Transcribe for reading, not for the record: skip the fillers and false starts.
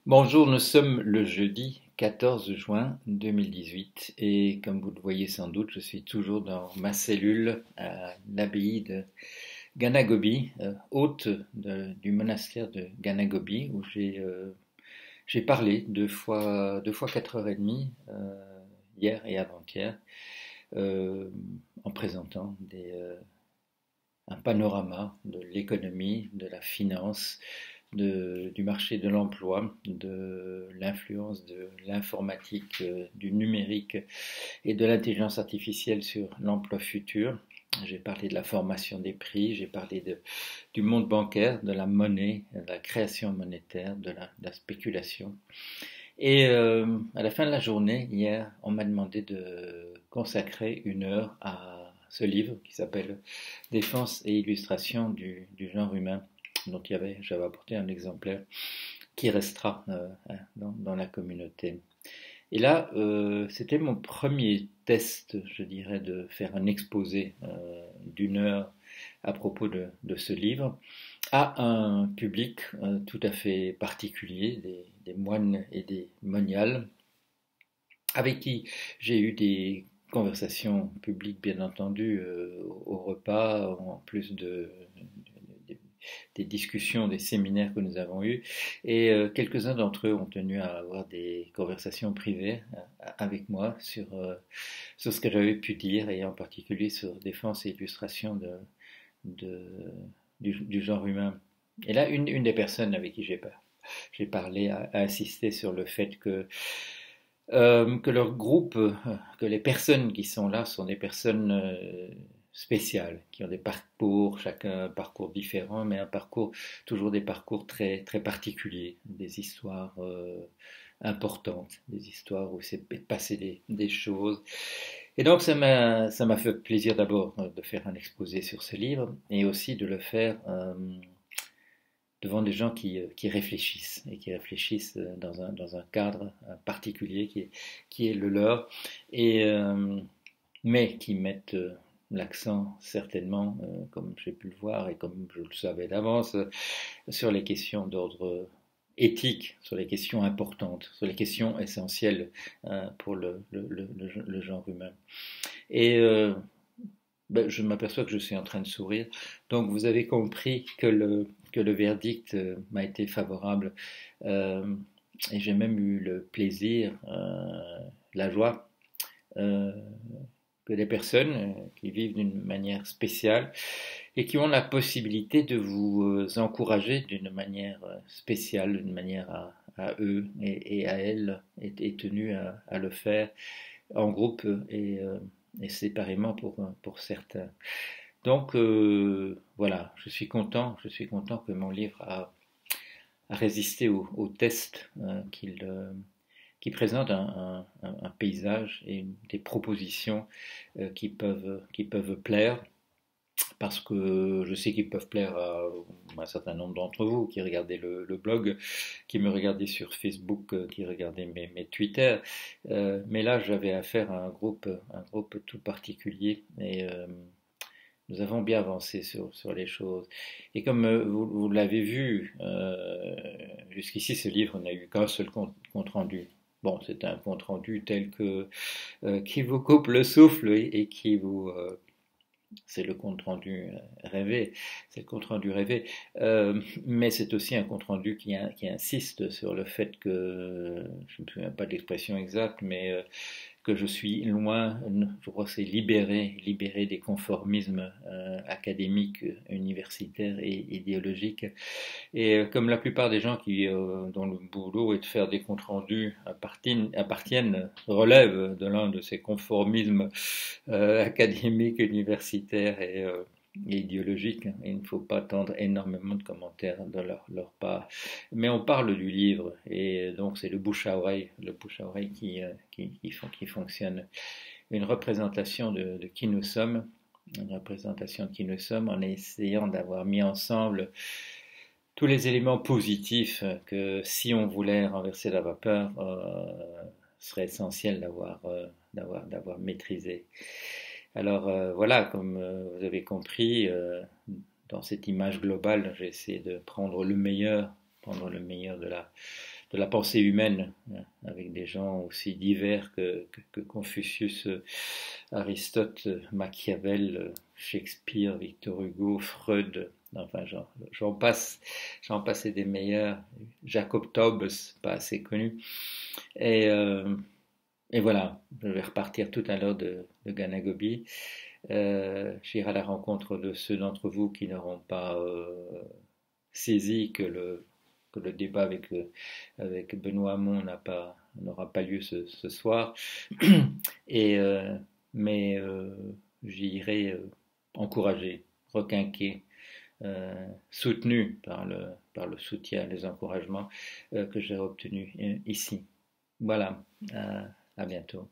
Bonjour, nous sommes le jeudi 14 juin 2018 et comme vous le voyez sans doute, je suis toujours dans ma cellule à l'abbaye de Ganagobi, hôte du monastère de Ganagobi où j'ai parlé deux fois 4 heures et demie hier et avant-hier euh, en présentant un panorama de l'économie, de la finance, du marché de l'emploi, de l'influence de l'informatique, du numérique et de l'intelligence artificielle sur l'emploi futur. J'ai parlé de la formation des prix, j'ai parlé du monde bancaire, de la monnaie, de la création monétaire, de la spéculation. Et à la fin de la journée, hier, on m'a demandé de consacrer 1 heure à ce livre qui s'appelle Défense et illustration du genre humain, dont j'avais apporté un exemplaire qui restera dans la communauté. Et là, c'était mon premier test, je dirais, de faire un exposé d'1 heure à propos de ce livre à un public tout à fait particulier, des moines et des moniales, avec qui j'ai eu des conversations publiques, bien entendu, au repas, en plus des discussions, des séminaires que nous avons eus. Et quelques-uns d'entre eux ont tenu à avoir des conversations privées avec moi sur ce que j'avais pu dire, et en particulier sur défense et illustration de, du genre humain. Et là, une des personnes avec qui j'ai parlé a insisté sur le fait que leur groupe, que les personnes qui sont là sont des personnes spéciales, qui ont des parcours, chacun un parcours différent, mais toujours des parcours très, très particuliers, des histoires importantes, des histoires où c'est passé des choses. Et donc ça m'a fait plaisir d'abord de faire un exposé sur ce livre et aussi de le faire devant des gens qui réfléchissent et qui réfléchissent dans un cadre particulier qui est le leur, et, mais qui mettent l'accent certainement, comme j'ai pu le voir et comme je le savais d'avance, sur les questions d'ordre éthique, sur les questions importantes, sur les questions essentielles pour le genre humain. Et ben, je m'aperçois que je suis en train de sourire. Donc vous avez compris que le verdict m'a été favorable. Euh, et j'ai même eu le plaisir, la joie, euh, que des personnes qui vivent d'une manière spéciale et qui ont la possibilité de vous encourager d'une manière spéciale, d'une manière à eux et à elles, est tenu à le faire en groupe et séparément pour certains. Donc voilà, je suis content que mon livre a résisté au test qui présente un paysage et des propositions qui peuvent plaire, parce que je sais qu'ils peuvent plaire à un certain nombre d'entre vous qui regardez le blog, qui me regardez sur Facebook, qui regardez mes Twitter. Mais là, j'avais affaire à un groupe tout particulier, et nous avons bien avancé sur les choses. Et comme vous l'avez vu, jusqu'ici, ce livre n'a eu qu'un seul compte rendu. Bon, c'est un compte rendu tel que qui vous coupe le souffle et qui vous c'est le compte rendu rêvé, c'est le compte rendu rêvé, mais c'est aussi un compte rendu qui insiste sur le fait que, je ne me souviens pas de l'expression exacte, mais que je suis loin, je crois que c'est libéré des conformismes académiques, universitaires et idéologiques. Et comme la plupart des gens dont le boulot est de faire des comptes rendus relèvent de l'un de ces conformismes académiques, universitaires et idéologiques, il ne faut pas attendre énormément de commentaires de leur part. Mais on parle du livre, et donc c'est le bouche à oreille qui fonctionne. Une représentation de qui nous sommes, une représentation de qui nous sommes, en essayant d'avoir mis ensemble tous les éléments positifs que, si on voulait renverser la vapeur, serait essentiel d'avoir maîtrisé. Alors voilà, comme vous avez compris, dans cette image globale, j'ai essayé de prendre le meilleur de de la pensée humaine, avec des gens aussi divers que Confucius, Aristote, Machiavel, Shakespeare, Victor Hugo, Freud, enfin j'en passe et des meilleurs, Jacob Taubes, pas assez connu. Et, euh, et voilà, je vais repartir tout à l'heure de Ganagobi. J'irai à la rencontre de ceux d'entre vous qui n'auront pas saisi que le débat avec Benoît Hamon n'aura pas lieu ce soir. Et, mais j'irai encourager, requinquer, soutenu par le soutien, les encouragements que j'ai obtenus ici. Voilà, à bientôt.